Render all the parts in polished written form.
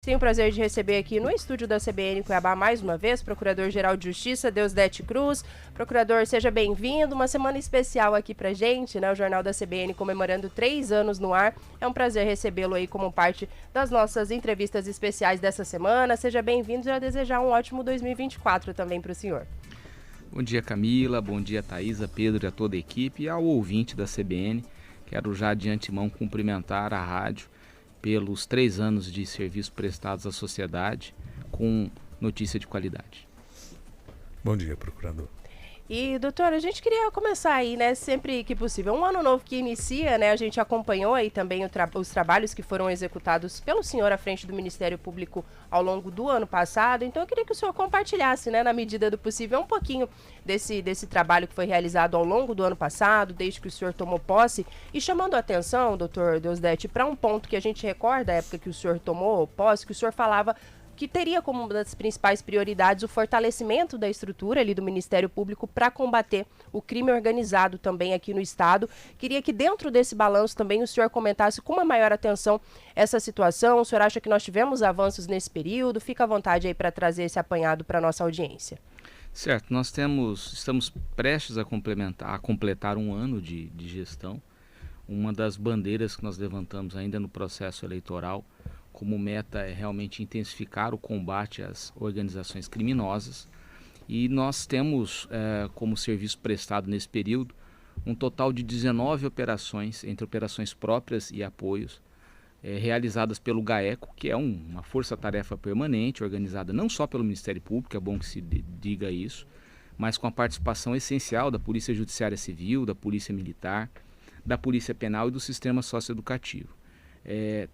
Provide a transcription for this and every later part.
Tenho o prazer de receber aqui no estúdio da CBN Cuiabá mais uma vez, Procurador-Geral de Justiça, Deusdedit Cruz. Procurador, seja bem-vindo. Uma semana especial aqui pra gente, né? O Jornal da CBN comemorando 3 anos no ar. É um prazer recebê-lo aí como parte das nossas entrevistas especiais dessa semana. Seja bem-vindo e já desejar um ótimo 2024 também para o senhor. Bom dia, Camila. Bom dia, Thaisa, Pedro e a toda a equipe e ao ouvinte da CBN. Quero já de antemão cumprimentar a rádio pelos 3 anos de serviço prestados à sociedade com notícia de qualidade. Bom dia, procurador. E, doutor, a gente queria começar aí, né, sempre que possível. Um ano novo que inicia, né, a gente acompanhou aí também os trabalhos que foram executados pelo senhor à frente do Ministério Público ao longo do ano passado. Então, eu queria que o senhor compartilhasse, né, na medida do possível, um pouquinho desse trabalho que foi realizado ao longo do ano passado, desde que o senhor tomou posse. E chamando a atenção, doutor Deusdedit, para um ponto que a gente recorda, a época que o senhor tomou posse, que o senhor falava que teria como uma das principais prioridades o fortalecimento da estrutura ali do Ministério Público para combater o crime organizado também aqui no Estado. Queria que dentro desse balanço também o senhor comentasse com uma maior atenção essa situação. O senhor acha que nós tivemos avanços nesse período? Fica à vontade aí para trazer esse apanhado para a nossa audiência. Certo, nós estamos prestes a completar um ano de gestão. Uma das bandeiras que nós levantamos ainda no processo eleitoral como meta é realmente intensificar o combate às organizações criminosas e nós temos como serviço prestado nesse período um total de 19 operações, entre operações próprias e apoios, realizadas pelo GAECO, que é uma força-tarefa permanente, organizada não só pelo Ministério Público, é bom que se diga isso, mas com a participação essencial da Polícia Judiciária Civil, da Polícia Militar, da Polícia Penal e do Sistema Socioeducativo.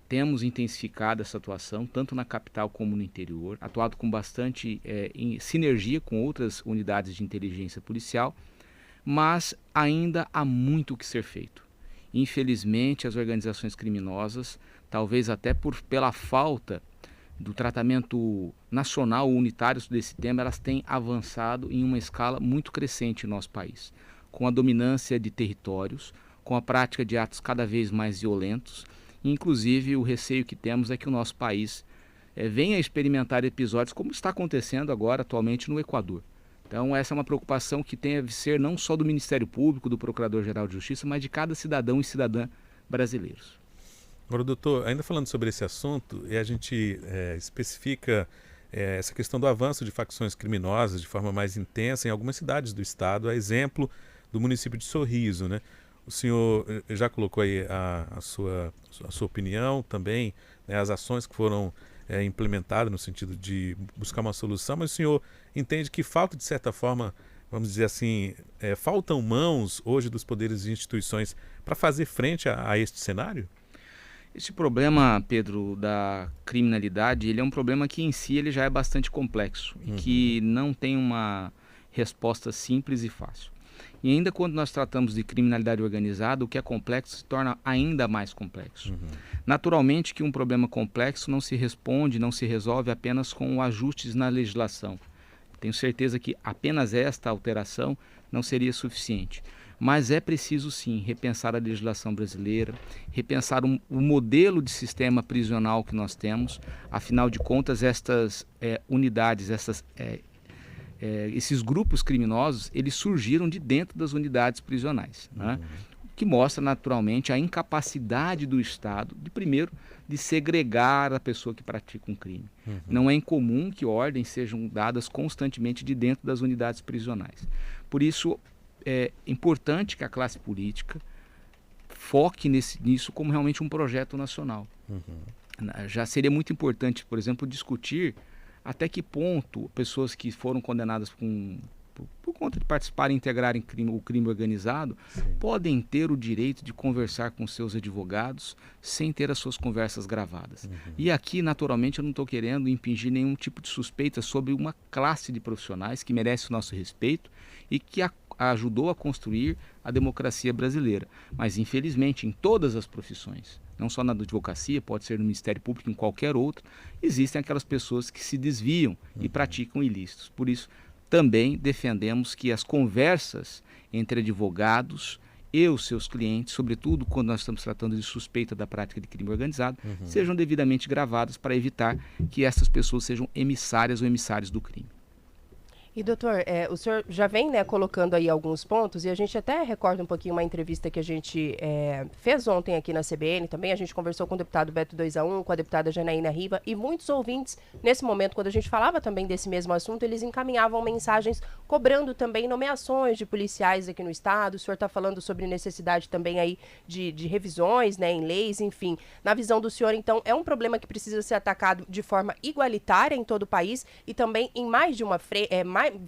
Temos intensificado essa atuação, tanto na capital como no interior, atuado com bastante em sinergia com outras unidades de inteligência policial, mas ainda há muito o que ser feito. Infelizmente, as organizações criminosas, talvez até pela falta do tratamento nacional ou unitário desse tema, elas têm avançado em uma escala muito crescente no nosso país, com a dominância de territórios, com a prática de atos cada vez mais violentos. Inclusive, o receio que temos é que o nosso país venha a experimentar episódios como está acontecendo agora, atualmente, no Equador. Então, essa é uma preocupação que tem a ser não só do Ministério Público, do Procurador-Geral de Justiça, mas de cada cidadão e cidadã brasileiros. Agora, doutor, ainda falando sobre esse assunto, a gente especifica essa questão do avanço de facções criminosas de forma mais intensa em algumas cidades do estado, a exemplo do município de Sorriso, né? O senhor já colocou aí a sua opinião também, né, as ações que foram implementadas no sentido de buscar uma solução, mas o senhor entende que falta, de certa forma, vamos dizer assim, faltam mãos hoje dos poderes e instituições para fazer frente a este cenário? Esse problema, Pedro, da criminalidade, ele é um problema que em si ele já é bastante complexo e que não tem uma resposta simples e fácil. E ainda quando nós tratamos de criminalidade organizada, o que é complexo se torna ainda mais complexo. Naturalmente que um problema complexo não se responde, não se resolve apenas com ajustes na legislação. Tenho certeza que apenas esta alteração não seria suficiente. Mas é preciso sim repensar a legislação brasileira, repensar o modelo de sistema prisional que nós temos. Afinal de contas, estas unidades, esses grupos criminosos, eles surgiram de dentro das unidades prisionais, né? Que mostra naturalmente a incapacidade do Estado, de segregar a pessoa que pratica um crime. Não é incomum que ordens sejam dadas constantemente de dentro das unidades prisionais. Por isso, é importante que a classe política foque nisso como realmente um projeto nacional. Já seria muito importante, por exemplo, discutir até que ponto pessoas que foram condenadas por conta de participarem e integrarem o crime organizado, podem ter o direito de conversar com seus advogados sem ter as suas conversas gravadas. E aqui, naturalmente, eu não estou querendo impingir nenhum tipo de suspeita sobre uma classe de profissionais que merece o nosso respeito e que ajudou a construir a democracia brasileira. Mas, infelizmente, em todas as profissões, não só na advocacia, pode ser no Ministério Público, em qualquer outro, existem aquelas pessoas que se desviam e praticam ilícitos. Por isso, também defendemos que as conversas entre advogados e os seus clientes, sobretudo quando nós estamos tratando de suspeita da prática de crime organizado, sejam devidamente gravadas para evitar que essas pessoas sejam emissárias ou emissários do crime. E, doutor, o senhor já vem, né, colocando aí alguns pontos, e a gente até recorda um pouquinho uma entrevista que a gente fez ontem aqui na CBN também. A gente conversou com o deputado Beto 2A1, com a deputada Janaína Riva, e muitos ouvintes, nesse momento, quando a gente falava também desse mesmo assunto, eles encaminhavam mensagens cobrando também nomeações de policiais aqui no estado. O senhor está falando sobre necessidade também aí de revisões, né, em leis, enfim. Na visão do senhor, então, é um problema que precisa ser atacado de forma igualitária em todo o país e também em mais de uma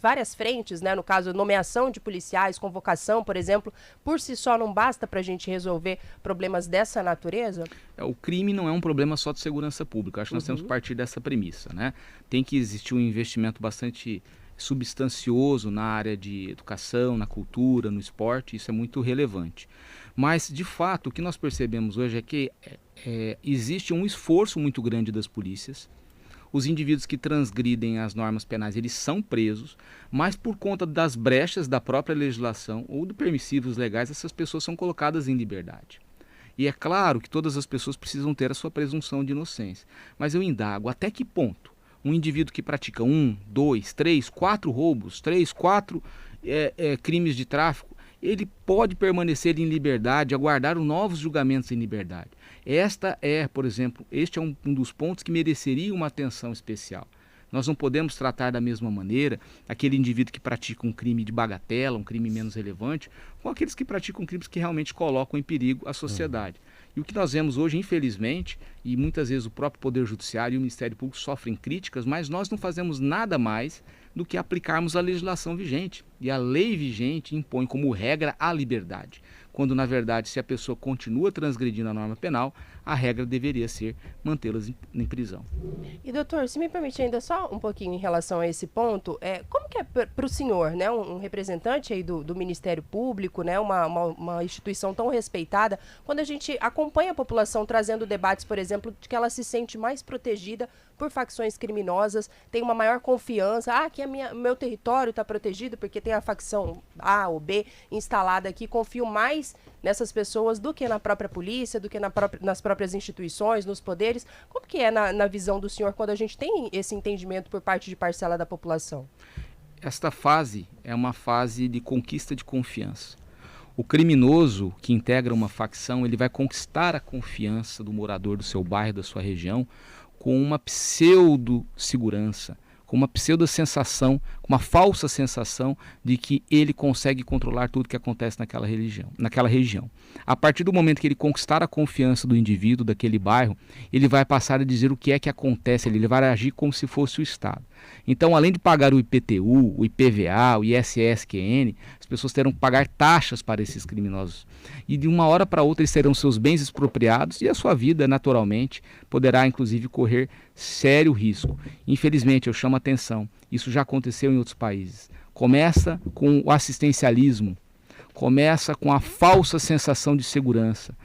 várias frentes, né? No caso, nomeação de policiais, convocação, por exemplo, por si só não basta para a gente resolver problemas dessa natureza? O crime não é um problema só de segurança pública. Acho que nós temos que partir dessa premissa, né? Tem que existir um investimento bastante substancioso na área de educação, na cultura, no esporte. Isso é muito relevante. Mas, de fato, o que nós percebemos hoje é que existe um esforço muito grande das polícias. Os indivíduos que transgridem as normas penais, eles são presos, mas por conta das brechas da própria legislação ou de permissivos legais, essas pessoas são colocadas em liberdade. E é claro que todas as pessoas precisam ter a sua presunção de inocência. Mas eu indago, até que ponto um indivíduo que pratica 1, 2, 3, 4 roubos, 3, 4 crimes de tráfico, ele pode permanecer em liberdade, aguardar novos julgamentos em liberdade. Por exemplo, este é um dos pontos que mereceria uma atenção especial. Nós não podemos tratar da mesma maneira aquele indivíduo que pratica um crime de bagatela, um crime menos relevante, com aqueles que praticam crimes que realmente colocam em perigo a sociedade. E o que nós vemos hoje, infelizmente, e muitas vezes o próprio Poder Judiciário e o Ministério Público sofrem críticas, mas nós não fazemos nada mais do que aplicarmos a legislação vigente. E a lei vigente impõe como regra a liberdade, quando na verdade, se a pessoa continua transgredindo a norma penal, a regra deveria ser mantê-las em prisão. E doutor, se me permite ainda só um pouquinho em relação a esse ponto, como que é para o senhor, né, um representante aí do Ministério Público, né, uma instituição tão respeitada, quando a gente acompanha a população trazendo debates, por exemplo, de que ela se sente mais protegida por facções criminosas, tem uma maior confiança, aqui meu território está protegido porque tem a facção A ou B instalada aqui, confio mais nessas pessoas do que na própria polícia, do que nas próprias instituições, nos poderes. Como que é na visão do senhor quando a gente tem esse entendimento por parte de parcela da população? Esta fase é uma fase de conquista de confiança. O criminoso que integra uma facção, ele vai conquistar a confiança do morador do seu bairro, da sua região, com uma pseudo-segurança, com uma pseudo-sensação, com uma falsa sensação de que ele consegue controlar tudo que acontece naquela região. A partir do momento que ele conquistar a confiança do indivíduo, daquele bairro, ele vai passar a dizer o que é que acontece, ele vai agir como se fosse o Estado. Então, além de pagar o IPTU, o IPVA, o ISSQN, as pessoas terão que pagar taxas para esses criminosos. E de uma hora para outra eles terão seus bens expropriados e a sua vida, naturalmente, poderá inclusive correr sério risco. Infelizmente, eu chamo a atenção, isso já aconteceu em outros países. Começa com o assistencialismo, começa com a falsa sensação de segurança.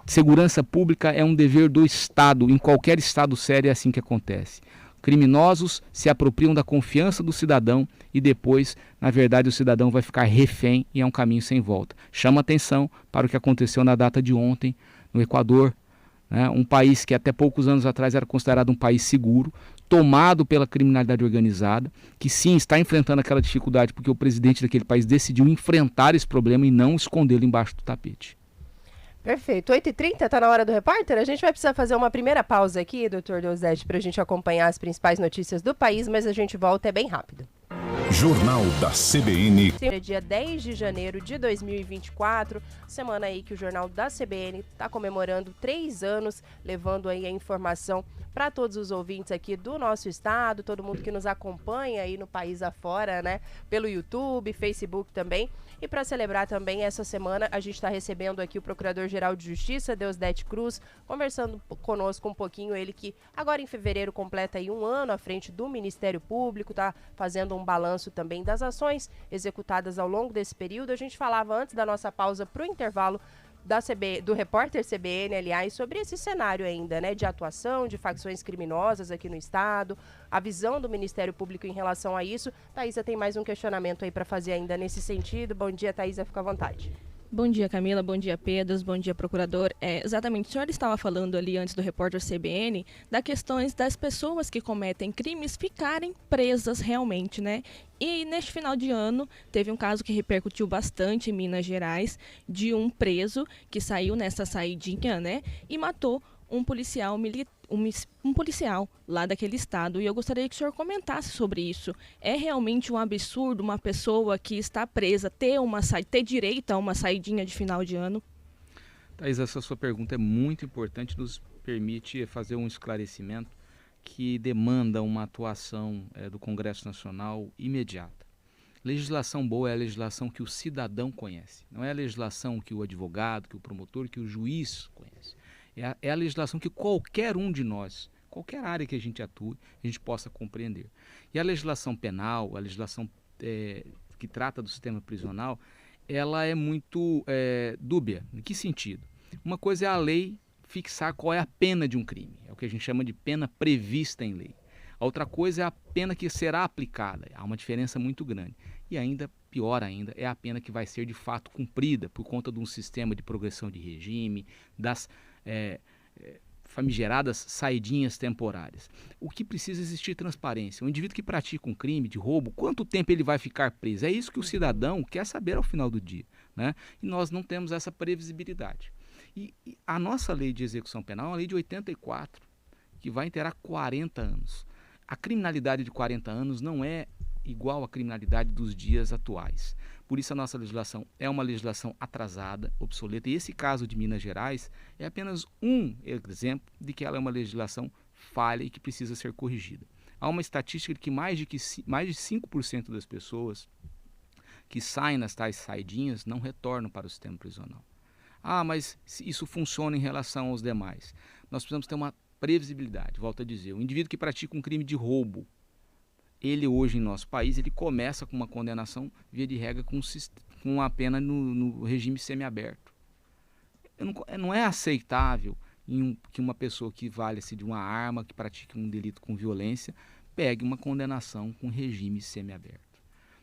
Segurança pública é um dever do Estado, em qualquer Estado sério é assim que acontece. Criminosos se apropriam da confiança do cidadão e depois, na verdade, o cidadão vai ficar refém e é um caminho sem volta. Chama atenção para o que aconteceu na data de ontem no Equador, né? Um país que até poucos anos atrás era considerado um país seguro, tomado pela criminalidade organizada, que sim está enfrentando aquela dificuldade porque o presidente daquele país decidiu enfrentar esse problema e não escondê-lo embaixo do tapete. Perfeito. 8h30, está na hora do repórter? A gente vai precisar fazer uma primeira pausa aqui, doutor Deusdedit, para a gente acompanhar as principais notícias do país, mas a gente volta, é bem rápido. Jornal da CBN. Dia 10 de janeiro de 2024, semana aí que o Jornal da CBN está comemorando 3 anos, levando aí a informação para todos os ouvintes aqui do nosso estado, todo mundo que nos acompanha aí no país afora, né? Pelo YouTube, Facebook também. E para celebrar também essa semana, a gente está recebendo aqui o Procurador-Geral de Justiça, Deusdedit Cruz, conversando conosco um pouquinho, ele que agora em fevereiro completa aí 1 ano à frente do Ministério Público, tá fazendo um balanço também das ações executadas ao longo desse período. A gente falava antes da nossa pausa para o intervalo do repórter CBN, aliás, sobre esse cenário ainda, né, de atuação de facções criminosas aqui no estado, a visão do Ministério Público em relação a isso. Thaisa tem mais um questionamento aí para fazer ainda nesse sentido. Bom dia, Thaisa, fica à vontade. Bom dia, Camila. Bom dia, Pedro. Bom dia, procurador. Exatamente, o senhor estava falando ali antes do repórter CBN das questões das pessoas que cometem crimes ficarem presas realmente, né? E neste final de ano teve um caso que repercutiu bastante em Minas Gerais de um preso que saiu nessa saidinha, né? E matou um policial um policial lá daquele estado, e eu gostaria que o senhor comentasse sobre isso. É realmente um absurdo uma pessoa que está presa ter direito a uma saidinha de final de ano? Thaís, essa sua pergunta é muito importante, nos permite fazer um esclarecimento que demanda uma atuação do Congresso Nacional imediata. Legislação boa é a legislação que o cidadão conhece, não é a legislação que o advogado, que o promotor, que o juiz conhece. É a legislação que qualquer um de nós, qualquer área que a gente atue, a gente possa compreender. E a legislação penal, a legislação que trata do sistema prisional, ela é muito dúbia. Em que sentido? Uma coisa é a lei fixar qual é a pena de um crime, é o que a gente chama de pena prevista em lei. A outra coisa é a pena que será aplicada, há uma diferença muito grande. E ainda, pior ainda, é a pena que vai ser de fato cumprida por conta de um sistema de progressão de regime, das famigeradas saidinhas temporárias. O que precisa existir transparência. O indivíduo que pratica um crime de roubo, quanto tempo ele vai ficar preso? É isso que o cidadão quer saber ao final do dia, né? E nós não temos essa previsibilidade. E a nossa lei de execução penal é uma lei de 84, que vai inteirar 40 anos. A criminalidade de 40 anos não é igual à criminalidade dos dias atuais. Por isso a nossa legislação é uma legislação atrasada, obsoleta. E esse caso de Minas Gerais é apenas um exemplo de que ela é uma legislação falha e que precisa ser corrigida. Há uma estatística de que mais de 5% das pessoas que saem nas tais saidinhas não retornam para o sistema prisional. Ah, mas isso funciona em relação aos demais. Nós precisamos ter uma previsibilidade. Volto a dizer, o indivíduo que pratica um crime de roubo, ele hoje em nosso país, ele começa com uma condenação, via de regra, com uma pena no regime semiaberto. Não é aceitável que uma pessoa que vale-se de uma arma, que pratique um delito com violência, pegue uma condenação com regime semiaberto.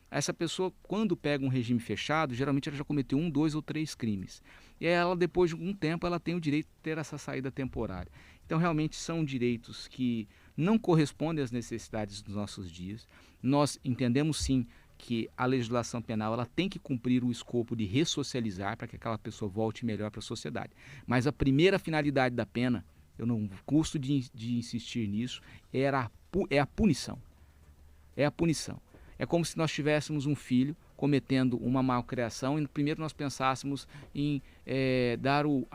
Essa pessoa, quando pega um regime fechado, geralmente ela já cometeu 1, 2 ou 3 crimes. E ela, depois de um tempo, ela tem o direito de ter essa saída temporária. Então, realmente, são direitos que não correspondem às necessidades dos nossos dias. Nós entendemos, sim, que a legislação penal ela tem que cumprir o escopo de ressocializar para que aquela pessoa volte melhor para a sociedade. Mas a primeira finalidade da pena, eu não custo de insistir nisso, é a punição. É a punição. É como se nós tivéssemos um filho cometendo uma malcriação e primeiro nós pensássemos em dar o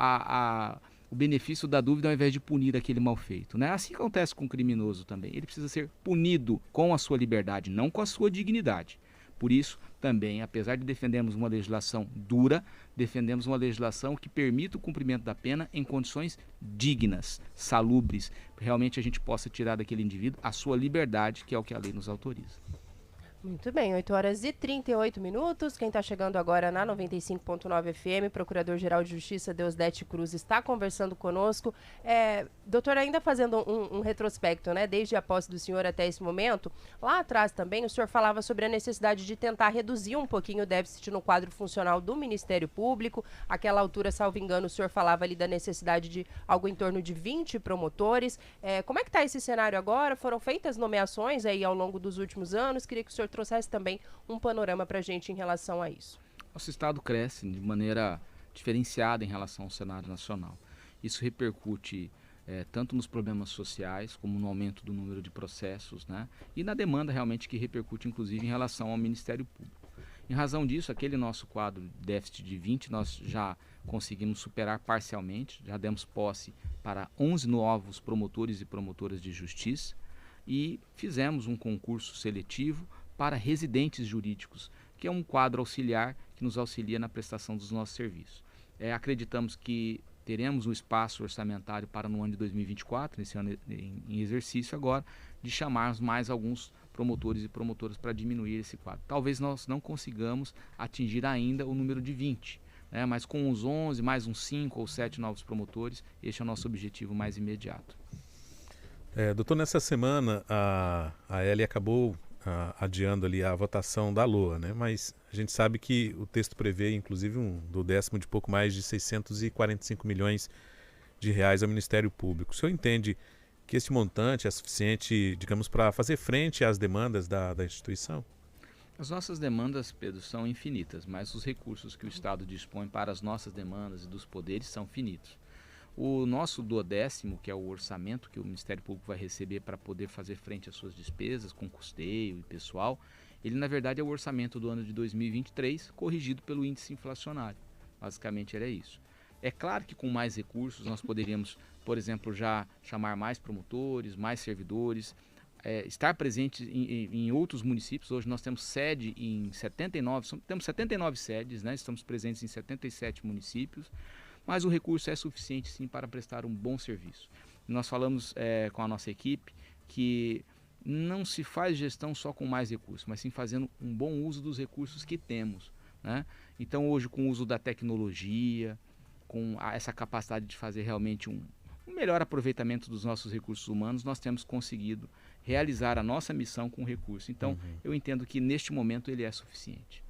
benefício da dúvida ao invés de punir aquele mal feito, né? Assim acontece com o criminoso também. Ele precisa ser punido com a sua liberdade, não com a sua dignidade. Por isso, também, apesar de defendermos uma legislação dura, defendemos uma legislação que permita o cumprimento da pena em condições dignas, salubres, realmente a gente possa tirar daquele indivíduo a sua liberdade, que é o que a lei nos autoriza. Muito bem, 8h38. Quem está chegando agora na 95.9 FM, Procurador-Geral de Justiça Deusdete Cruz, está conversando conosco. Doutor, ainda fazendo um retrospecto, né, desde a posse do senhor até esse momento, lá atrás também o senhor falava sobre a necessidade de tentar reduzir um pouquinho o déficit no quadro funcional do Ministério Público. Àquela altura, salvo engano, o senhor falava ali da necessidade de algo em torno de 20 promotores. Como é que está esse cenário agora? Foram feitas nomeações aí ao longo dos últimos anos? Queria que o senhor trouxesse também um panorama para a gente em relação a isso. Nosso Estado cresce de maneira diferenciada em relação ao cenário nacional. Isso repercute tanto nos problemas sociais, como no aumento do número de processos, né? E na demanda realmente que repercute inclusive em relação ao Ministério Público. Em razão disso, aquele nosso quadro de déficit de 20, nós já conseguimos superar parcialmente, já demos posse para 11 novos promotores e promotoras de justiça e fizemos um concurso seletivo para residentes jurídicos, que é um quadro auxiliar que nos auxilia na prestação dos nossos serviços. Acreditamos que teremos um espaço orçamentário para no ano de 2024, nesse ano em exercício agora, de chamarmos mais alguns promotores e promotoras para diminuir esse quadro. Talvez nós não consigamos atingir ainda o número de 20, né? Mas com os 11, mais uns 5 ou 7 novos promotores, este é o nosso objetivo mais imediato. Doutor, nessa semana a Eli acabou adiando ali a votação da LOA, né? Mas a gente sabe que o texto prevê, inclusive, do décimo de pouco mais de 645 milhões de reais ao Ministério Público. O senhor entende que esse montante é suficiente, digamos, para fazer frente às demandas da instituição? As nossas demandas, Pedro, são infinitas, mas os recursos que o Estado dispõe para as nossas demandas e dos poderes são finitos. O nosso 12º, que é o orçamento que o Ministério Público vai receber para poder fazer frente às suas despesas com custeio e pessoal, ele na verdade é o orçamento do ano de 2023, corrigido pelo índice inflacionário. Basicamente era isso. É claro que com mais recursos nós poderíamos, por exemplo, já chamar mais promotores, mais servidores, estar presente em outros municípios. Hoje nós temos sede em 79, temos 79 sedes, né? Estamos presentes em 77 municípios, mas o recurso é suficiente sim para prestar um bom serviço. Nós falamos com a nossa equipe que não se faz gestão só com mais recursos, mas sim fazendo um bom uso dos recursos que temos, né? Então hoje, com o uso da tecnologia, com essa capacidade de fazer realmente um melhor aproveitamento dos nossos recursos humanos, nós temos conseguido realizar a nossa missão com recurso. Então, eu entendo que neste momento ele é suficiente.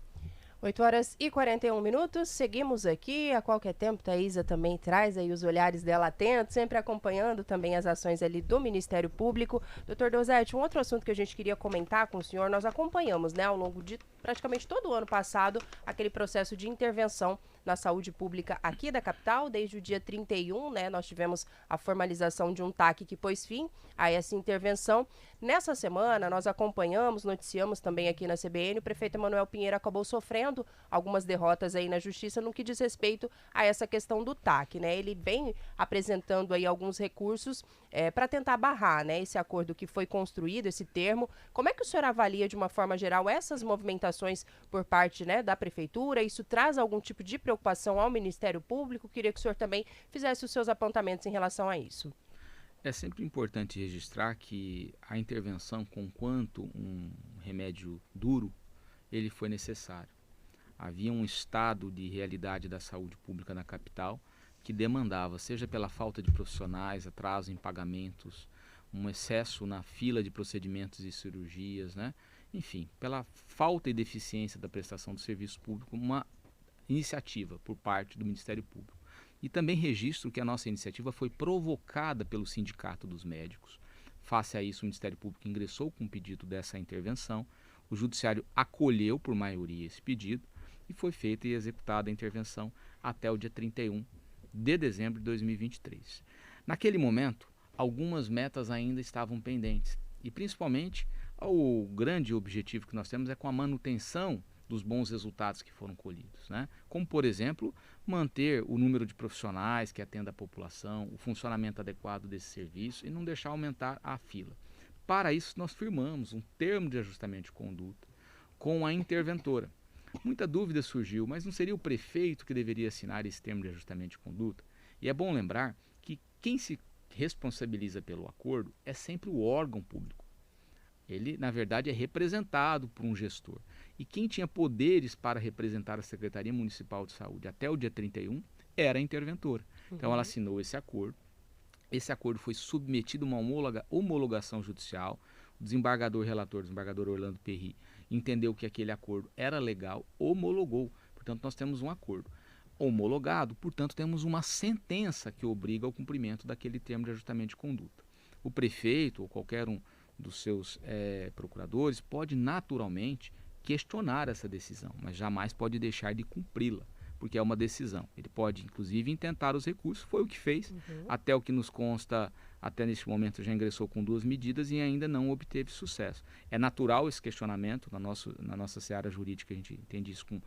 8h41, seguimos aqui, a qualquer tempo Thaisa também traz aí os olhares dela atentos, sempre acompanhando também as ações ali do Ministério Público. Doutor Donzetti, um outro assunto que a gente queria comentar com o senhor, nós acompanhamos, né, ao longo de praticamente todo o ano passado, aquele processo de intervenção na saúde pública aqui da capital. Desde o dia 31, né, nós tivemos a formalização de um TAC que pôs fim a essa intervenção. Nessa semana, nós acompanhamos, noticiamos também aqui na CBN, o prefeito Emanuel Pinheiro acabou sofrendo algumas derrotas aí na justiça no que diz respeito a essa questão do TAC, né? Ele vem apresentando aí alguns recursos para tentar barrar, né, esse acordo que foi construído, esse termo. Como é que o senhor avalia, de uma forma geral, essas movimentações por parte, né, da prefeitura? Isso traz algum tipo de preocupação ao Ministério Público? Queria que o senhor também fizesse os seus apontamentos em relação a isso. É sempre importante registrar que a intervenção, conquanto um remédio duro, ele foi necessário. Havia um estado de realidade da saúde pública na capital que demandava, seja pela falta de profissionais, atraso em pagamentos, um excesso na fila de procedimentos e cirurgias, né? Enfim, pela falta e deficiência da prestação do serviço público, uma iniciativa por parte do Ministério Público. E também registro que a nossa iniciativa foi provocada pelo Sindicato dos Médicos. Face a isso, o Ministério Público ingressou com um pedido dessa intervenção, o Judiciário acolheu por maioria esse pedido e foi feita e executada a intervenção até o dia 31 de dezembro de 2023. Naquele momento, algumas metas ainda estavam pendentes e principalmente o grande objetivo que nós temos é com a manutenção dos bons resultados que foram colhidos, né? Como, por exemplo, manter o número de profissionais que atendem a população, o funcionamento adequado desse serviço e não deixar aumentar a fila. Para isso, nós firmamos um termo de ajustamento de conduta com a interventora. Muita dúvida surgiu, mas não seria o prefeito que deveria assinar esse termo de ajustamento de conduta? E é bom lembrar que quem se responsabiliza pelo acordo é sempre o órgão público. Ele, na verdade, é representado por um gestor. E quem tinha poderes para representar a Secretaria Municipal de Saúde até o dia 31 era a interventora. Então, ela assinou esse acordo. Esse acordo foi submetido a uma homologação judicial. O desembargador relator, o desembargador Orlando Perry, entendeu que aquele acordo era legal, homologou. Portanto, nós temos um acordo homologado, portanto, temos uma sentença que obriga ao cumprimento daquele termo de ajustamento de conduta. O prefeito ou qualquer um dos seus procuradores pode naturalmente questionar essa decisão, mas jamais pode deixar de cumpri-la, porque é uma decisão. Ele pode, inclusive, intentar os recursos, foi o que fez, até o que nos consta, até neste momento já ingressou com 2 medidas e ainda não obteve sucesso. É natural esse questionamento, na nossa seara jurídica a gente entende isso com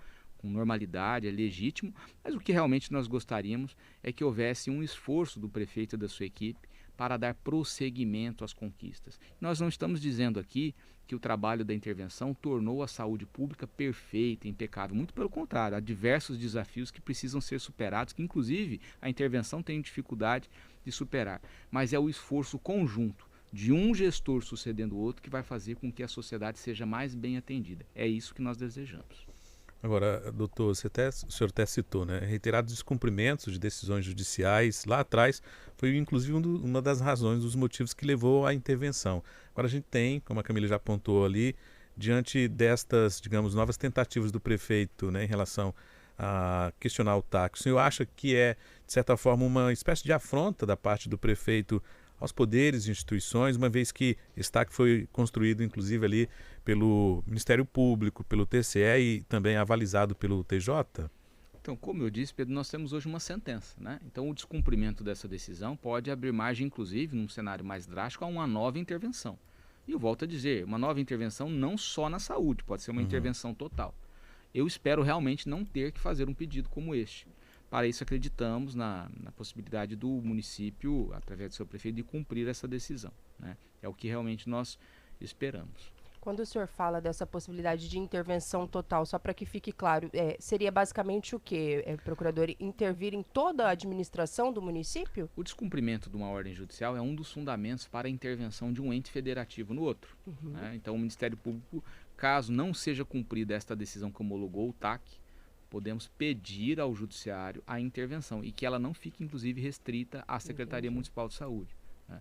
normalidade, é legítimo, mas o que realmente nós gostaríamos é que houvesse um esforço do prefeito e da sua equipe para dar prosseguimento às conquistas. Nós não estamos dizendo aqui que o trabalho da intervenção tornou a saúde pública perfeita, impecável. Muito pelo contrário, há diversos desafios que precisam ser superados, que inclusive a intervenção tem dificuldade de superar. Mas é o esforço conjunto de um gestor sucedendo o outro que vai fazer com que a sociedade seja mais bem atendida. É isso que nós desejamos. Agora, doutor, o senhor até citou, né? Reiterados descumprimentos de decisões judiciais lá atrás foi inclusive uma das razões, dos motivos que levou à intervenção. Agora a gente tem, como a Camila já apontou ali, diante destas, digamos, novas tentativas do prefeito, né, em relação a questionar o TAC, o senhor acha que é, de certa forma, uma espécie de afronta da parte do prefeito aos poderes e instituições, uma vez que esse TAC foi construído, inclusive, ali pelo Ministério Público, pelo TCE e também avalizado pelo TJ? Então, como eu disse, Pedro, nós temos hoje uma sentença, né? Então, o descumprimento dessa decisão pode abrir margem, inclusive, num cenário mais drástico, a uma nova intervenção. E eu volto a dizer, uma nova intervenção não só na saúde, pode ser uma intervenção total. Eu espero realmente não ter que fazer um pedido como este. Para isso, acreditamos na possibilidade do município, através do seu prefeito, de cumprir essa decisão, né? É o que realmente nós esperamos. Quando o senhor fala dessa possibilidade de intervenção total, só para que fique claro, seria basicamente o quê, procurador? Intervir em toda a administração do município? O descumprimento de uma ordem judicial é um dos fundamentos para a intervenção de um ente federativo no outro, né? Então, o Ministério Público, caso não seja cumprida esta decisão que homologou o TAC, podemos pedir ao Judiciário a intervenção e que ela não fique, inclusive, restrita à Secretaria Municipal de Saúde, né?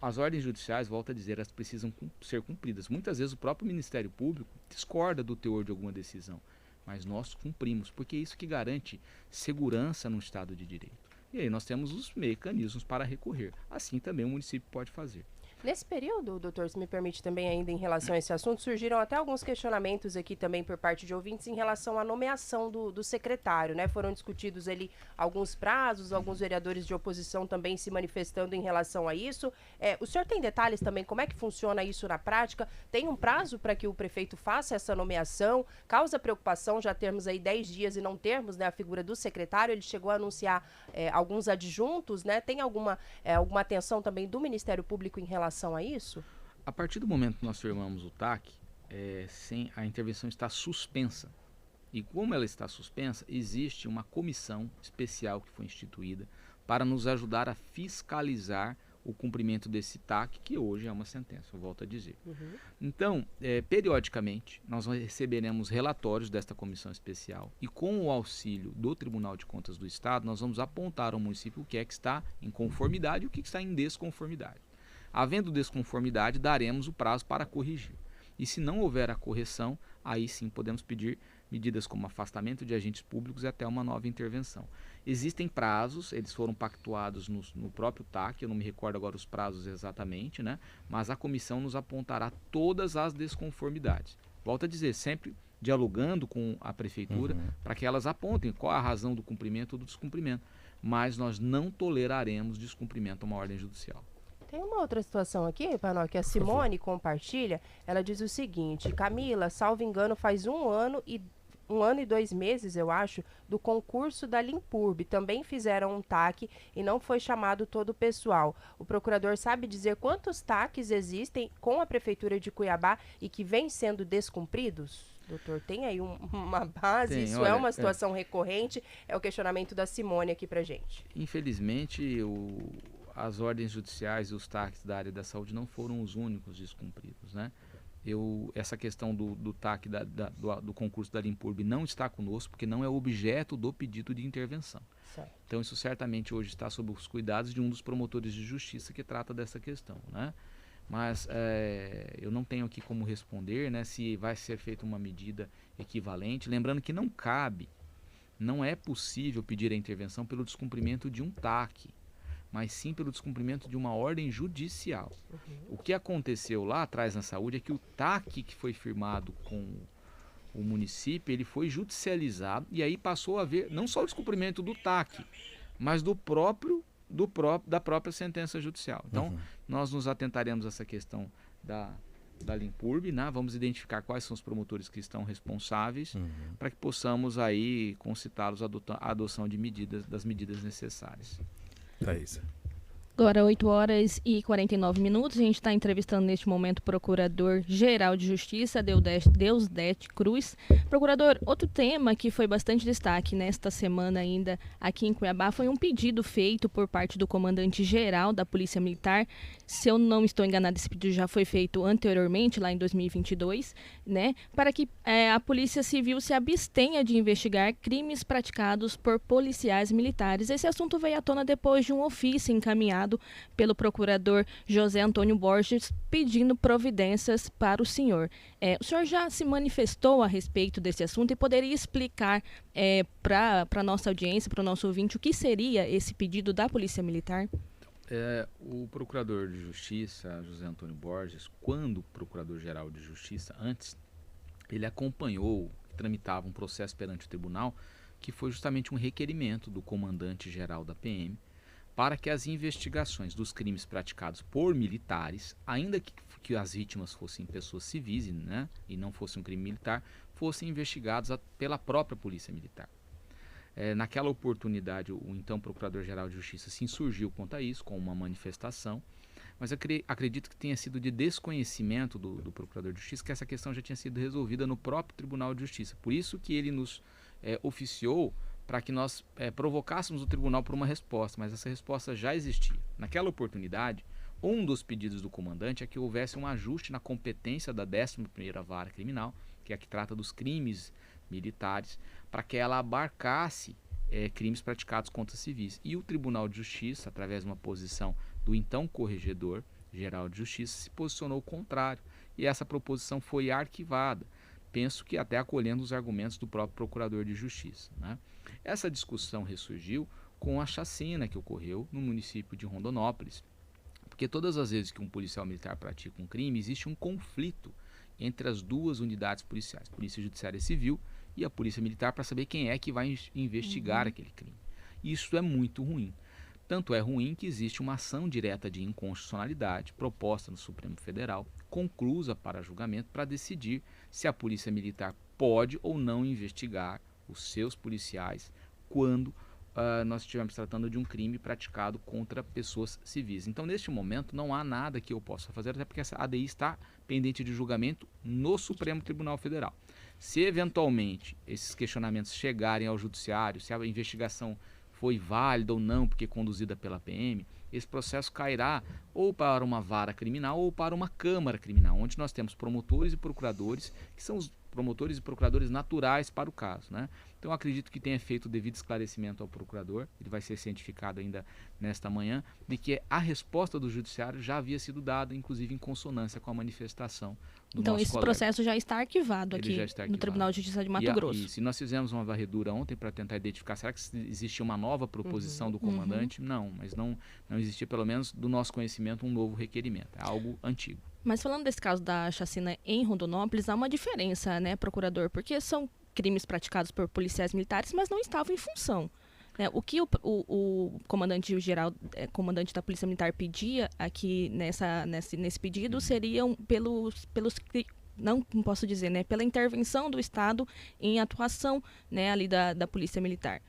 As ordens judiciais, volto a dizer, elas precisam ser cumpridas. Muitas vezes o próprio Ministério Público discorda do teor de alguma decisão, mas nós cumprimos, porque é isso que garante segurança no Estado de Direito. E aí nós temos os mecanismos para recorrer. Assim também o município pode fazer. Nesse período, doutor, se me permite também ainda em relação a esse assunto, surgiram até alguns questionamentos aqui também por parte de ouvintes em relação à nomeação do secretário, né? Foram discutidos ali alguns prazos, alguns vereadores de oposição também se manifestando em relação a isso. O senhor tem detalhes também, como é que funciona isso na prática? Tem um prazo para que o prefeito faça essa nomeação? Causa preocupação já termos aí 10 dias e não termos, né, a figura do secretário? Ele chegou a anunciar alguns adjuntos, né? Tem alguma atenção também do Ministério Público em relação a isso? A partir do momento que nós firmamos o TAC, a intervenção está suspensa. E como ela está suspensa, existe uma comissão especial que foi instituída para nos ajudar a fiscalizar o cumprimento desse TAC, que hoje é uma sentença, eu volto a dizer. Então, periodicamente, nós receberemos relatórios desta comissão especial e com o auxílio do Tribunal de Contas do Estado, nós vamos apontar ao município o que é que está em conformidade e o que está em desconformidade. Havendo desconformidade, daremos o prazo para corrigir. E se não houver a correção, aí sim podemos pedir medidas como afastamento de agentes públicos e até uma nova intervenção. Existem prazos, eles foram pactuados no próprio TAC, eu não me recordo agora os prazos exatamente, né? Mas a comissão nos apontará todas as desconformidades. Volto a dizer, sempre dialogando com a prefeitura para que elas apontem qual a razão do cumprimento ou do descumprimento. Mas nós não toleraremos descumprimento a uma ordem judicial. Tem uma outra situação aqui, Panó, que a Simone compartilha. Ela diz o seguinte: Camila, salvo engano, faz um ano e 2 meses, eu acho, do concurso da Limpurb. Também fizeram um TAC e não foi chamado todo o pessoal. O procurador sabe dizer quantos TACs existem com a Prefeitura de Cuiabá e que vêm sendo descumpridos? Doutor, tem aí uma base? Tem, isso olha, é uma situação recorrente? É o questionamento da Simone aqui pra gente. Infelizmente, as ordens judiciais e os TACs da área da saúde não foram os únicos descumpridos, né? Essa questão do TAC do concurso da Limpurb não está conosco, porque não é objeto do pedido de intervenção. Certo. Então isso certamente hoje está sob os cuidados de um dos promotores de justiça que trata dessa questão, né? Mas eu não tenho aqui como responder, né, se vai ser feita uma medida equivalente. Lembrando que não é possível pedir a intervenção pelo descumprimento de um TAC, mas sim pelo descumprimento de uma ordem judicial. O que aconteceu lá atrás na saúde é que o TAC que foi firmado com o município, ele foi judicializado e aí passou a haver não só o descumprimento do TAC, mas da própria sentença judicial. Então, nós nos atentaremos a essa questão da Limpurb, né? Vamos identificar quais são os promotores que estão responsáveis para que possamos aí concitá-los à adoção das medidas necessárias. Thaís. Agora, 8h49. A gente está entrevistando neste momento o Procurador-Geral de Justiça, Deusdete Cruz. Procurador, outro tema que foi bastante destaque nesta semana ainda aqui em Cuiabá foi um pedido feito por parte do comandante-geral da Polícia Militar. Se eu não estou enganado, esse pedido já foi feito anteriormente, lá em 2022, né, para que a Polícia Civil se abstenha de investigar crimes praticados por policiais militares. Esse assunto veio à tona depois de um ofício encaminhado encaminhado pelo procurador José Antônio Borges, pedindo providências para o senhor. O senhor já se manifestou a respeito desse assunto e poderia explicar para a nossa audiência, para o nosso ouvinte, o que seria esse pedido da Polícia Militar? O Procurador de Justiça, José Antônio Borges, quando Procurador-Geral de Justiça, antes, ele acompanhou, tramitava um processo perante o tribunal, que foi justamente um requerimento do comandante-geral da PM para que as investigações dos crimes praticados por militares, ainda que as vítimas fossem pessoas civis, né, e não fosse um crime militar, fossem investigados pela própria Polícia Militar. Naquela oportunidade, o então Procurador-Geral de Justiça se insurgiu contra isso, com uma manifestação, mas eu acredito que tenha sido de desconhecimento do Procurador de Justiça que essa questão já tinha sido resolvida no próprio Tribunal de Justiça. Por isso que ele nos oficiou para que nós provocássemos o tribunal por uma resposta, mas essa resposta já existia. Naquela oportunidade, um dos pedidos do comandante é que houvesse um ajuste na competência da 11ª Vara Criminal, que é a que trata dos crimes militares, para que ela abarcasse crimes praticados contra civis. E o Tribunal de Justiça, através de uma posição do então Corregedor-Geral de Justiça, se posicionou contrário. E essa proposição foi arquivada. Penso que até acolhendo os argumentos do próprio Procurador de Justiça, né? Essa discussão ressurgiu com a chacina que ocorreu no município de Rondonópolis. Porque todas as vezes que um policial militar pratica um crime, existe um conflito entre as duas unidades policiais, Polícia Judiciária Civil e a Polícia Militar, para saber quem é que vai investigar aquele crime. Isso é muito ruim. Tanto é ruim que existe uma ação direta de inconstitucionalidade proposta no Supremo Federal, conclusa para julgamento, para decidir se a Polícia Militar pode ou não investigar os seus policiais quando nós estivermos tratando de um crime praticado contra pessoas civis. Então, neste momento, não há nada que eu possa fazer, até porque essa ADI está pendente de julgamento no Supremo Tribunal Federal. Se, eventualmente, esses questionamentos chegarem ao Judiciário, se a investigação foi válida ou não, porque conduzida pela PM, esse processo cairá ou para uma vara criminal ou para uma câmara criminal, onde nós temos promotores e procuradores, que são os promotores e procuradores naturais para o caso, né? Então, acredito que tenha feito o devido esclarecimento ao procurador, ele vai ser cientificado ainda nesta manhã, de que a resposta do judiciário já havia sido dada, inclusive em consonância com a manifestação do então, nosso esse colega. processo já está arquivado aqui no Tribunal de Justiça de Mato Grosso. E se nós fizemos uma varredura ontem para tentar identificar, será que existia uma nova proposição do comandante? Não, mas não existia, pelo menos do nosso conhecimento, um novo requerimento, é algo antigo. Mas falando desse caso da chacina em Rondonópolis, há uma diferença, né, procurador? Porque são crimes praticados por policiais militares, mas não estavam em função. Né? O que o comandante-geral, comandante da Polícia Militar pedia aqui nesse pedido seriam não posso dizer, né, pela intervenção do Estado em atuação, né, ali da Polícia Militar.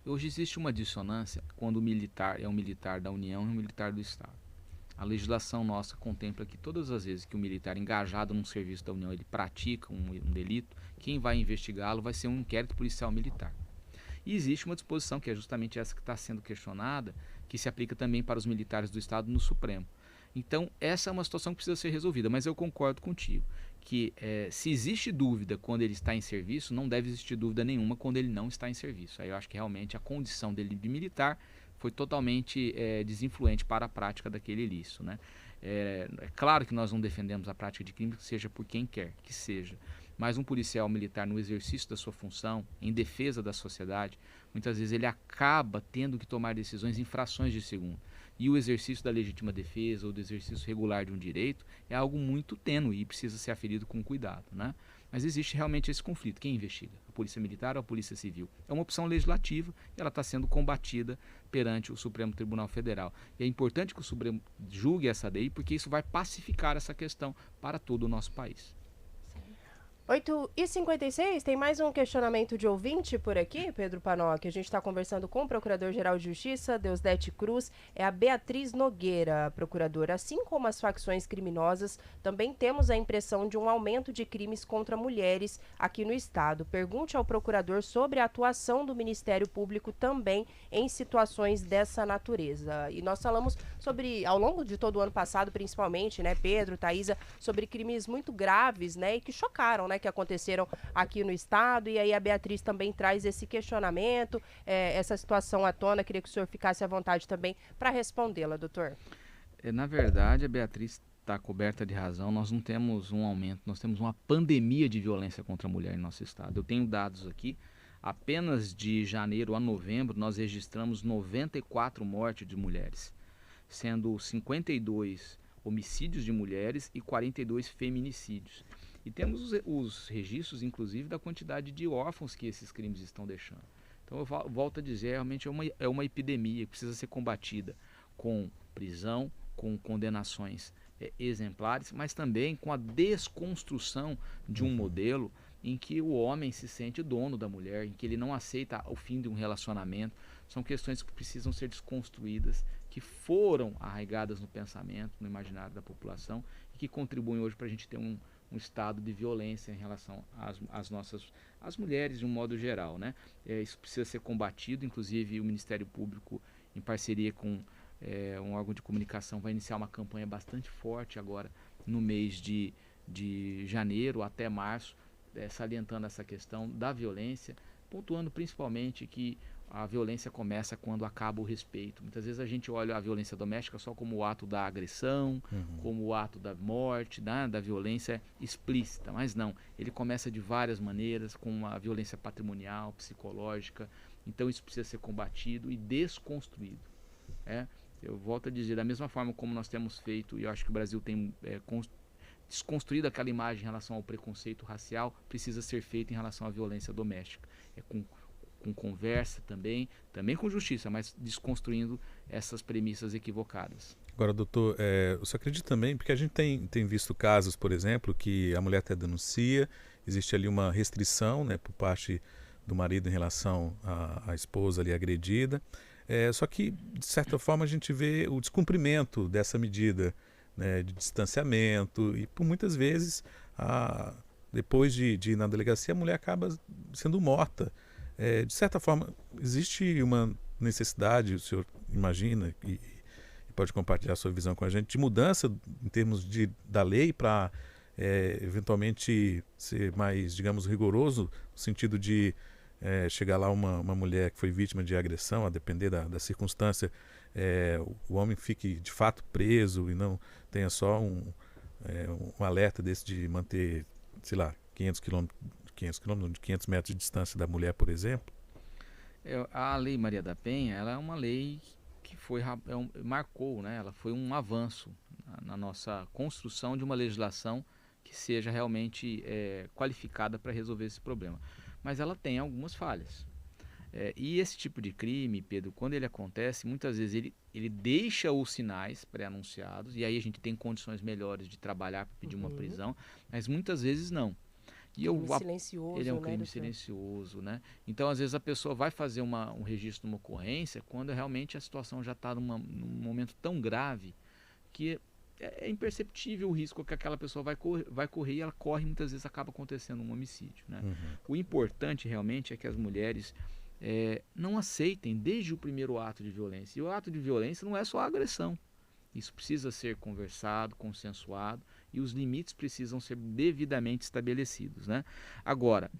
Hoje existe uma dissonância quando o militar é um militar da União e um militar do Estado. A legislação nossa contempla que todas as vezes que o militar engajado num serviço da União ele pratica um delito, quem vai investigá-lo vai ser um inquérito policial militar. E existe uma disposição, que é justamente essa que está sendo questionada, que se aplica também para os militares do Estado no Supremo. Então, essa é uma situação que precisa ser resolvida, mas eu concordo contigo, que se existe dúvida quando ele está em serviço, não deve existir dúvida nenhuma quando ele não está em serviço. Aí eu acho que realmente a condição dele de militar foi totalmente desinfluente para a prática daquele ilícito, né? É claro que nós não defendemos a prática de crime, que seja por quem quer que seja, mas um policial militar no exercício da sua função, em defesa da sociedade, muitas vezes ele acaba tendo que tomar decisões em frações de segundo. E o exercício da legítima defesa ou do exercício regular de um direito é algo muito tênue e precisa ser aferido com cuidado, né? Mas existe realmente esse conflito. Quem investiga? A Polícia Militar ou a Polícia Civil? É uma opção legislativa e ela está sendo combatida perante o Supremo Tribunal Federal. E é importante que o Supremo julgue essa lei, porque isso vai pacificar essa questão para todo o nosso país. 8h56, tem mais um questionamento de ouvinte por aqui, Pedro Panoc. A gente está conversando com o Procurador-Geral de Justiça, Deusdete Cruz, é a Beatriz Nogueira, procuradora. Assim como as facções criminosas, também temos a impressão de um aumento de crimes contra mulheres aqui no estado. Pergunte ao procurador sobre a atuação do Ministério Público também em situações dessa natureza. E nós falamos sobre, ao longo de todo o ano passado, principalmente, né, Pedro, Thaisa, sobre crimes muito graves, né, e que chocaram, né, né, que aconteceram aqui no estado, e aí a Beatriz também traz esse questionamento, essa situação à tona. Queria que o senhor ficasse à vontade também para respondê-la, doutor. Na verdade, a Beatriz está coberta de razão. Nós não temos um aumento, nós temos uma pandemia de violência contra a mulher em nosso estado. Eu tenho dados aqui, apenas de janeiro a novembro nós registramos 94 mortes de mulheres, sendo 52 homicídios de mulheres e 42 feminicídios. E temos os registros, inclusive, da quantidade de órfãos que esses crimes estão deixando. Então eu volto a dizer, realmente é uma epidemia que precisa ser combatida com prisão, com condenações exemplares, mas também com a desconstrução de um modelo em que o homem se sente dono da mulher, em que ele não aceita o fim de um relacionamento. São questões que precisam ser desconstruídas, que foram arraigadas no pensamento, no imaginário da população e que contribuem hoje para a gente ter um estado de violência em relação às mulheres de um modo geral, né? Isso precisa ser combatido. Inclusive o Ministério Público, em parceria com um órgão de comunicação, vai iniciar uma campanha bastante forte agora no mês de janeiro até março, salientando essa questão da violência, pontuando principalmente que a violência começa quando acaba o respeito. Muitas vezes a gente olha a violência doméstica só como o ato da agressão, como o ato da morte, da violência explícita, mas não. Ele começa de várias maneiras, com a violência patrimonial, psicológica. Então isso precisa ser combatido e desconstruído. Eu volto a dizer, da mesma forma como nós temos feito, e eu acho que o Brasil tem desconstruído aquela imagem em relação ao preconceito racial, precisa ser feito em relação à violência doméstica. Com conversa também com justiça, mas desconstruindo essas premissas equivocadas. Agora, doutor, você acredita também, porque a gente tem visto casos, por exemplo, que a mulher até denuncia, existe ali uma restrição, né, por parte do marido em relação à esposa ali agredida, só que, de certa forma, a gente vê o descumprimento dessa medida, né, de distanciamento, e por muitas vezes, depois de ir na delegacia, a mulher acaba sendo morta. De certa forma, existe uma necessidade, o senhor imagina, e pode compartilhar a sua visão com a gente, de mudança em termos da lei para eventualmente ser mais, digamos, rigoroso, no sentido de chegar lá uma mulher que foi vítima de agressão, a depender da circunstância, o homem fique de fato preso e não tenha só um alerta desse de manter, sei lá, 500 metros de distância da mulher, por exemplo? A Lei Maria da Penha, ela é uma lei que marcou, né? Ela foi um avanço na nossa construção de uma legislação que seja realmente qualificada para resolver esse problema. Mas ela tem algumas falhas. E esse tipo de crime, Pedro, quando ele acontece, muitas vezes ele deixa os sinais pré-anunciados, e aí a gente tem condições melhores de trabalhar para pedir uma prisão, mas muitas vezes não. Silencioso, ele é um crime, né, silencioso, né? Então, às vezes, a pessoa vai fazer um registro de uma ocorrência quando realmente a situação já está num momento tão grave que é imperceptível o risco que aquela pessoa vai correr, e ela corre, e muitas vezes acaba acontecendo um homicídio, né? O importante realmente é que as mulheres não aceitem desde o primeiro ato de violência. E o ato de violência não é só a agressão. Isso precisa ser conversado, consensuado, e os limites precisam ser devidamente estabelecidos, né? Agora,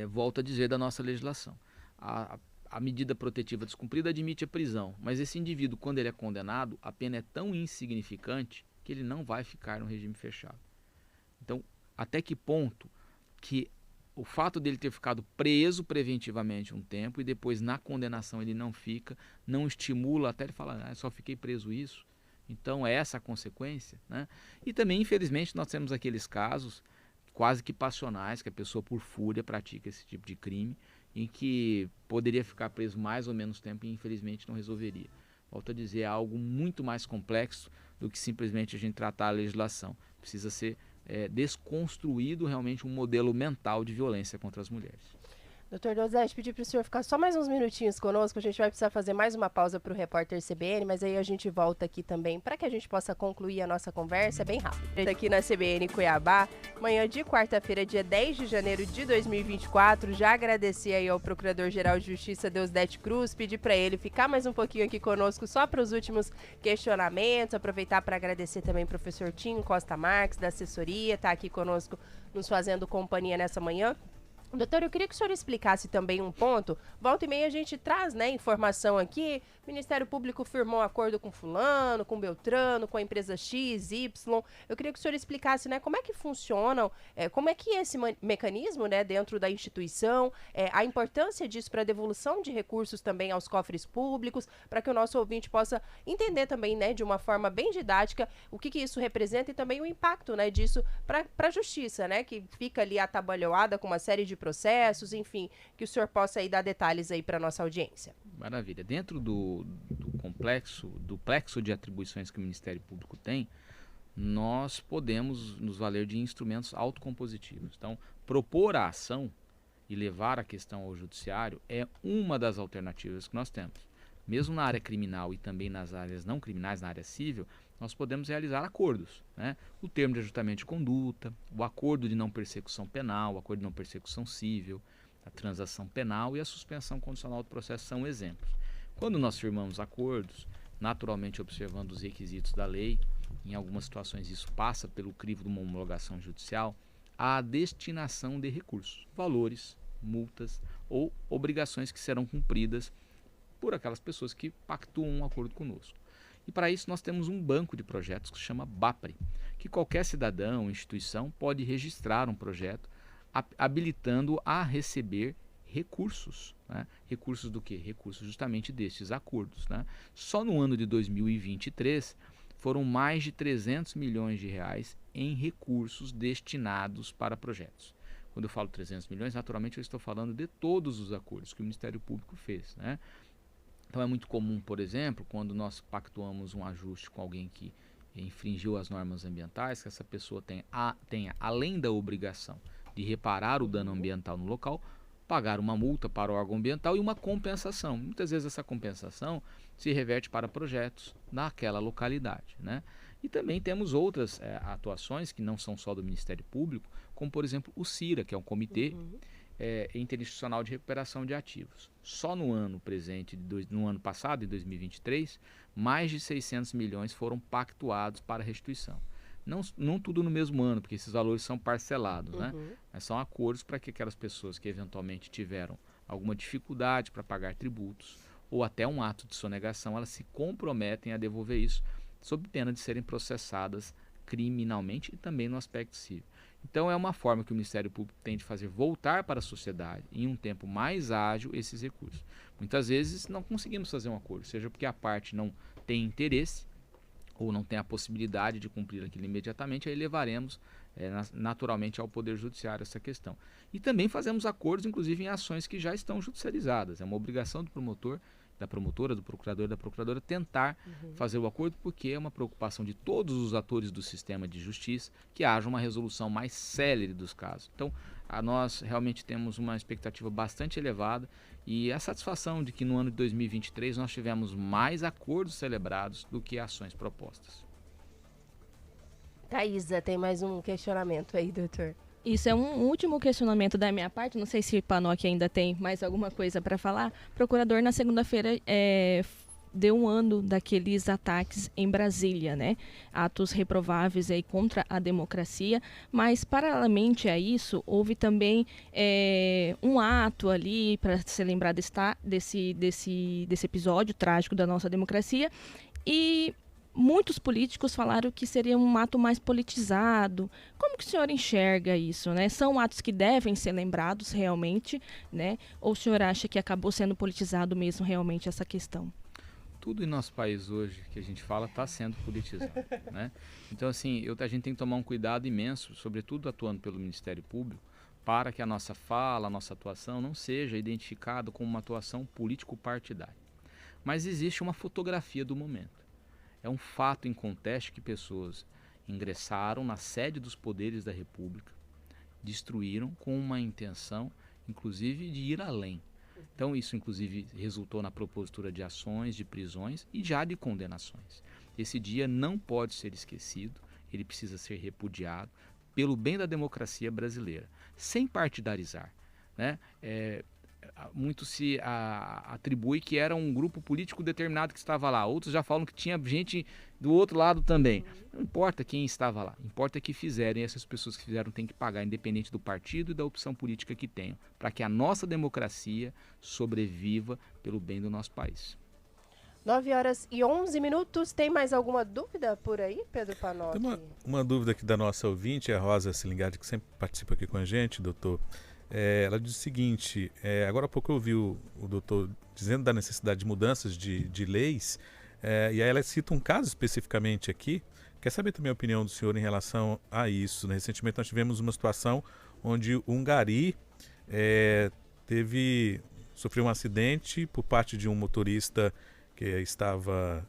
volto a dizer da nossa legislação. A medida protetiva descumprida admite a prisão, mas esse indivíduo, quando ele é condenado, a pena é tão insignificante que ele não vai ficar no regime fechado. Então, até que ponto que o fato dele ter ficado preso preventivamente um tempo e depois na condenação ele não fica, não estimula até ele falar, só fiquei preso isso? Então é essa a consequência, né? E também, infelizmente, nós temos aqueles casos quase que passionais, que a pessoa por fúria pratica esse tipo de crime, em que poderia ficar preso mais ou menos tempo e infelizmente não resolveria. Volto a dizer, é algo muito mais complexo do que simplesmente a gente tratar a legislação. Precisa ser desconstruído realmente um modelo mental de violência contra as mulheres. Doutor Donizete, pedir para o senhor ficar só mais uns minutinhos conosco, a gente vai precisar fazer mais uma pausa para o repórter CBN, mas aí a gente volta aqui também para que a gente possa concluir a nossa conversa bem rápido. Aqui na CBN Cuiabá, manhã de quarta-feira, dia 10 de janeiro de 2024, já agradecer aí ao Procurador-Geral de Justiça, Deusdedit Cruz, pedir para ele ficar mais um pouquinho aqui conosco só para os últimos questionamentos, aproveitar para agradecer também ao professor Tinho Costa Marques, da assessoria, tá aqui conosco nos fazendo companhia nessa manhã. Doutor, eu queria que o senhor explicasse também um ponto. Volta e meia a gente traz, né, informação aqui. O Ministério Público firmou um acordo com fulano, com Beltrano, com a empresa X, Y. Eu queria que o senhor explicasse, né, como é que funcionam, como é que é esse mecanismo, né, dentro da instituição, a importância disso para a devolução de recursos também aos cofres públicos, para que o nosso ouvinte possa entender também, né, de uma forma bem didática, o que isso representa e também o impacto, né, disso para a justiça, né, que fica ali atabalhoada com uma série de processos, enfim, que o senhor possa aí dar detalhes aí para nossa audiência. Maravilha. Dentro do plexo de atribuições que o Ministério Público tem, nós podemos nos valer de instrumentos autocompositivos. Então, propor a ação e levar a questão ao judiciário é uma das alternativas que nós temos. Mesmo na área criminal e também nas áreas não criminais, na área civil, nós podemos realizar acordos, né? O termo de ajustamento de conduta, o acordo de não persecução penal, o acordo de não persecução civil, a transação penal e a suspensão condicional do processo são exemplos. Quando nós firmamos acordos, naturalmente observando os requisitos da lei, em algumas situações isso passa pelo crivo de uma homologação judicial, há a destinação de recursos, valores, multas ou obrigações que serão cumpridas por aquelas pessoas que pactuam um acordo conosco. E para isso nós temos um banco de projetos que se chama BAPRE, que qualquer cidadão ou instituição pode registrar um projeto habilitando a receber recursos. Né? Recursos do quê? Recursos justamente destes acordos. Né? Só no ano de 2023 foram mais de 300 milhões de reais em recursos destinados para projetos. Quando eu falo 300 milhões, naturalmente eu estou falando de todos os acordos que o Ministério Público fez. Né? Então é muito comum, por exemplo, quando nós pactuamos um ajuste com alguém que infringiu as normas ambientais, que essa pessoa tenha além da obrigação de reparar o dano ambiental no local, pagar uma multa para o órgão ambiental e uma compensação. Muitas vezes essa compensação se reverte para projetos naquela localidade. Né? E também temos outras atuações que não são só do Ministério Público, como por exemplo o CIRA, que é um comitê interinstitucional de recuperação de ativos. Só no ano presente, no ano passado, em 2023, mais de 600 milhões foram pactuados para restituição. Não tudo no mesmo ano, porque esses valores são parcelados, né? Mas são acordos para que aquelas pessoas que eventualmente tiveram alguma dificuldade para pagar tributos ou até um ato de sonegação, elas se comprometem a devolver isso, sob pena de serem processadas criminalmente e também no aspecto civil. Então é uma forma que o Ministério Público tem de fazer voltar para a sociedade em um tempo mais ágil esses recursos. Muitas vezes não conseguimos fazer um acordo, seja porque a parte não tem interesse ou não tem a possibilidade de cumprir aquilo imediatamente, aí levaremos naturalmente ao Poder Judiciário essa questão. E também fazemos acordos, inclusive em ações que já estão judicializadas. É uma obrigação do promotor, da promotora, do procurador, da procuradora tentar fazer o acordo, porque é uma preocupação de todos os atores do sistema de justiça que haja uma resolução mais célere dos casos. Então, nós realmente temos uma expectativa bastante elevada e a satisfação de que no ano de 2023 nós tivemos mais acordos celebrados do que ações propostas. Thaisa, tem mais um questionamento aí, doutor. Isso é um último questionamento da minha parte. Não sei se o Panoc ainda tem mais alguma coisa para falar. O procurador, na segunda-feira, deu um ano daqueles ataques em Brasília, né? Atos reprováveis aí contra a democracia. Mas, paralelamente a isso, houve também um ato ali, para se lembrar desse episódio trágico da nossa democracia. E muitos políticos falaram que seria um ato mais politizado. Como que o senhor enxerga isso, né? São atos que devem ser lembrados realmente, né? Ou o senhor acha que acabou sendo politizado mesmo realmente essa questão? Tudo em nosso país hoje que a gente fala está sendo politizado, né? Então, assim, a gente tem que tomar um cuidado imenso, sobretudo atuando pelo Ministério Público, para que a nossa fala, a nossa atuação não seja identificada como uma atuação político-partidária. Mas existe uma fotografia do momento. É um fato inconteste que pessoas ingressaram na sede dos poderes da República, destruíram com uma intenção, inclusive de ir além. Então isso inclusive resultou na propositura de ações, de prisões e já de condenações. Esse dia não pode ser esquecido, ele precisa ser repudiado pelo bem da democracia brasileira, sem partidarizar, né? Muito se atribui que era um grupo político determinado que estava lá. Outros já falam que tinha gente do outro lado também. Não importa quem estava lá, importa que fizeram, e essas pessoas que fizeram têm que pagar, independente do partido e da opção política que tenham, para que a nossa democracia sobreviva pelo bem do nosso país. 9h11. Tem mais alguma dúvida por aí, Pedro Panocchi? Tem uma dúvida aqui da nossa ouvinte, a Rosa Silingard, que sempre participa aqui com a gente, doutor. Ela diz o seguinte, agora há pouco eu ouvi o doutor dizendo da necessidade de mudanças de leis, e aí ela cita um caso especificamente aqui. Quer saber também a opinião do senhor em relação a isso, né? Recentemente nós tivemos uma situação onde um gari sofreu um acidente por parte de um motorista que estava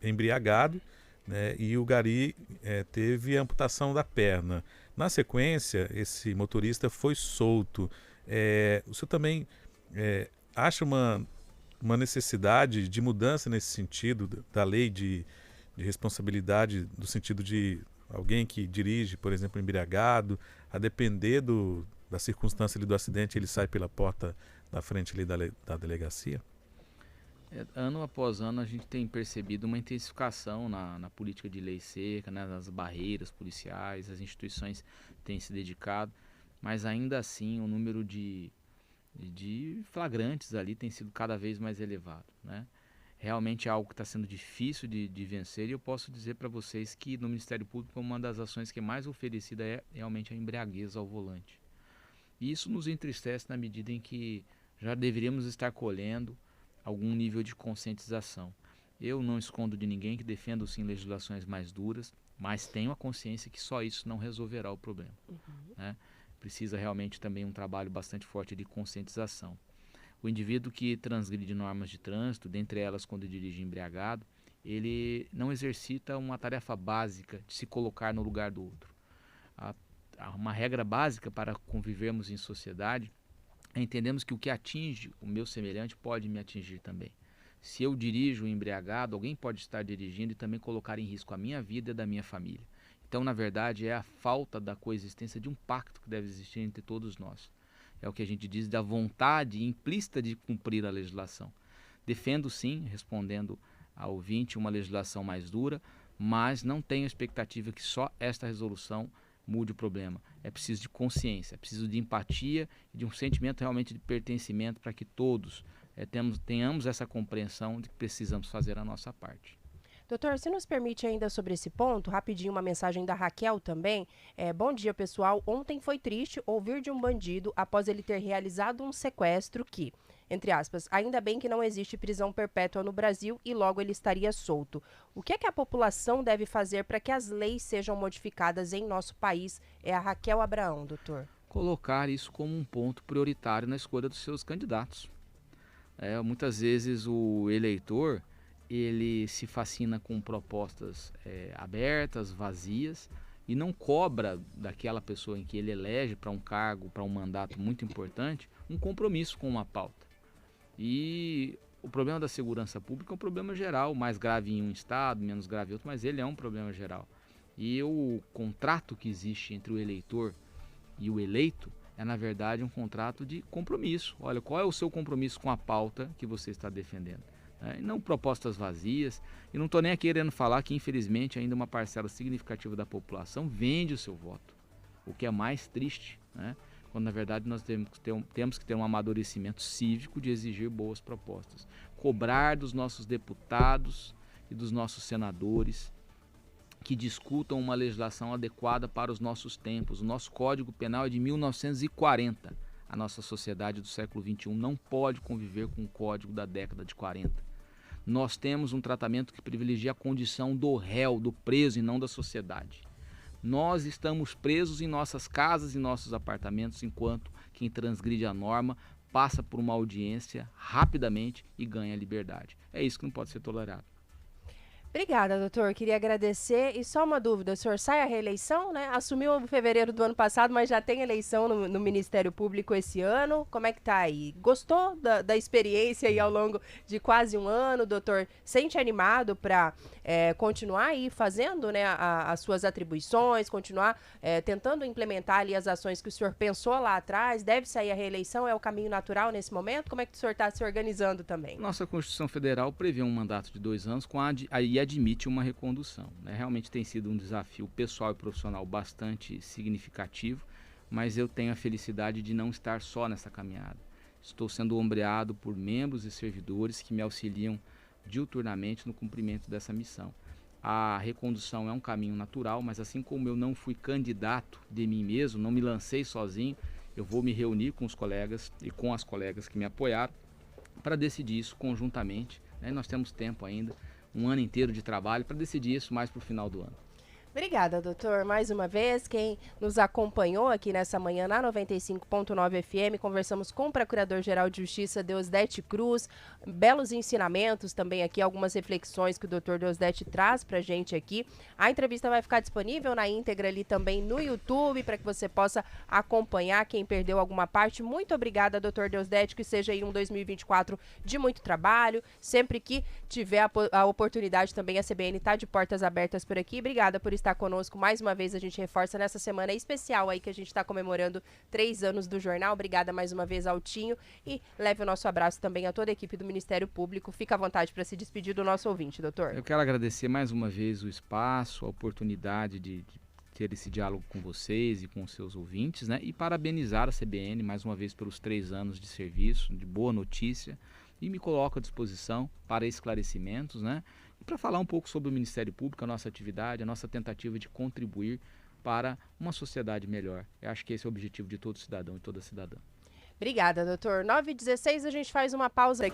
embriagado, né? E o gari teve amputação da perna. Na sequência, esse motorista foi solto. O senhor também acha uma necessidade de mudança nesse sentido da lei de responsabilidade, do sentido de alguém que dirige, por exemplo, embriagado, a depender da circunstância ali do acidente, ele sai pela porta da frente ali da delegacia? Ano após ano a gente tem percebido uma intensificação na política de lei seca, né, nas barreiras policiais, as instituições têm se dedicado, mas ainda assim o número de flagrantes ali tem sido cada vez mais elevado, né? Realmente é algo que está sendo difícil de vencer, e eu posso dizer para vocês que no Ministério Público uma das ações que é mais oferecida é realmente a embriaguez ao volante. E isso nos entristece na medida em que já deveríamos estar colhendo algum nível de conscientização. Eu não escondo de ninguém que defendo sim legislações mais duras, mas tenho a consciência que só isso não resolverá o problema. Né? Precisa realmente também um trabalho bastante forte de conscientização. O indivíduo que transgride normas de trânsito, dentre elas quando dirige embriagado, ele não exercita uma tarefa básica de se colocar no lugar do outro. Uma regra básica para convivermos em sociedade, entendemos que o que atinge o meu semelhante pode me atingir também. Se eu dirijo embriagado, alguém pode estar dirigindo e também colocar em risco a minha vida e a da minha família. Então, na verdade, é a falta da coexistência de um pacto que deve existir entre todos nós. É o que a gente diz da vontade implícita de cumprir a legislação. Defendo sim, respondendo ao ouvinte, uma legislação mais dura, mas não tenho expectativa que só esta resolução mude o problema. É preciso de consciência, é preciso de empatia e de um sentimento realmente de pertencimento para que todos tenhamos essa compreensão de que precisamos fazer a nossa parte. Doutor, se nos permite ainda sobre esse ponto, rapidinho uma mensagem da Raquel também. Bom dia, pessoal. Ontem foi triste ouvir de um bandido após ele ter realizado um sequestro que, entre aspas, ainda bem que não existe prisão perpétua no Brasil e logo ele estaria solto. O que é que a população deve fazer para que as leis sejam modificadas em nosso país? É a Raquel Abraão, doutor. Colocar isso como um ponto prioritário na escolha dos seus candidatos. Muitas vezes o eleitor ele se fascina com propostas abertas, vazias, e não cobra daquela pessoa em que ele elege para um cargo, para um mandato muito importante, um compromisso com uma pauta. E o problema da segurança pública é um problema geral, mais grave em um estado, menos grave em outro, mas ele é um problema geral. E o contrato que existe entre o eleitor e o eleito é, na verdade, um contrato de compromisso. Olha, qual é o seu compromisso com a pauta que você está defendendo? Não propostas vazias, e não estou nem aqui querendo falar que infelizmente ainda uma parcela significativa da população vende o seu voto, o que é mais triste, né? Quando na verdade nós temos que ter um amadurecimento cívico de exigir boas propostas, cobrar dos nossos deputados e dos nossos senadores que discutam uma legislação adequada para os nossos tempos. O nosso Código Penal é de 1940, a nossa sociedade do século XXI não pode conviver com o código da década de 40. Nós temos um tratamento que privilegia a condição do réu, do preso e não da sociedade. Nós estamos presos em nossas casas e nossos apartamentos, enquanto quem transgride a norma passa por uma audiência rapidamente e ganha liberdade. É isso que não pode ser tolerado. Obrigada, doutor. Queria agradecer. E só uma dúvida, o senhor sai à reeleição, né? Assumiu em fevereiro do ano passado, mas já tem eleição no Ministério Público esse ano. Como é que tá aí? Gostou da experiência aí ao longo de quase um ano, doutor? Sente animado para continuar aí fazendo, né, as suas atribuições, continuar tentando implementar ali as ações que o senhor pensou lá atrás? Deve sair a reeleição? É o caminho natural nesse momento? Como é que o senhor está se organizando também? Nossa Constituição Federal prevê um mandato de 2 anos e admite uma recondução, né? Realmente tem sido um desafio pessoal e profissional bastante significativo, mas eu tenho a felicidade de não estar só nessa caminhada. Estou sendo ombreado por membros e servidores que me auxiliam diuturnamente no cumprimento dessa missão. A recondução é um caminho natural, mas assim como eu não fui candidato de mim mesmo, não me lancei sozinho, eu vou me reunir com os colegas e com as colegas que me apoiaram para decidir isso conjuntamente, né? Nós temos tempo ainda, um ano inteiro de trabalho para decidir isso mais para o final do ano. Obrigada, doutor. Mais uma vez, quem nos acompanhou aqui nessa manhã na 95.9 FM, conversamos com o Procurador-Geral de Justiça, Deusdedit Cruz. Belos ensinamentos também aqui, algumas reflexões que o doutor Deusdedit traz pra gente aqui. A entrevista vai ficar disponível na íntegra ali também no YouTube, para que você possa acompanhar quem perdeu alguma parte. Muito obrigada, doutor Deusdedit, que seja aí um 2024 de muito trabalho. Sempre que tiver a oportunidade também, a CBN está de portas abertas por aqui. Obrigada por estar conosco mais uma vez. A gente reforça nessa semana especial aí que a gente está comemorando 3 anos do jornal. Obrigada mais uma vez ao Tinho e leve o nosso abraço também a toda a equipe do Ministério Público. Fica à vontade para se despedir do nosso ouvinte, doutor. Eu quero agradecer mais uma vez o espaço, a oportunidade de ter esse diálogo com vocês e com os seus ouvintes, né? E parabenizar a CBN mais uma vez pelos 3 anos de serviço, de boa notícia, e me coloco à disposição para esclarecimentos, né? E para falar um pouco sobre o Ministério Público, a nossa atividade, a nossa tentativa de contribuir para uma sociedade melhor. Eu acho que esse é o objetivo de todo cidadão e toda cidadã. Obrigada, doutor. 9h16, a gente faz uma pausa aqui.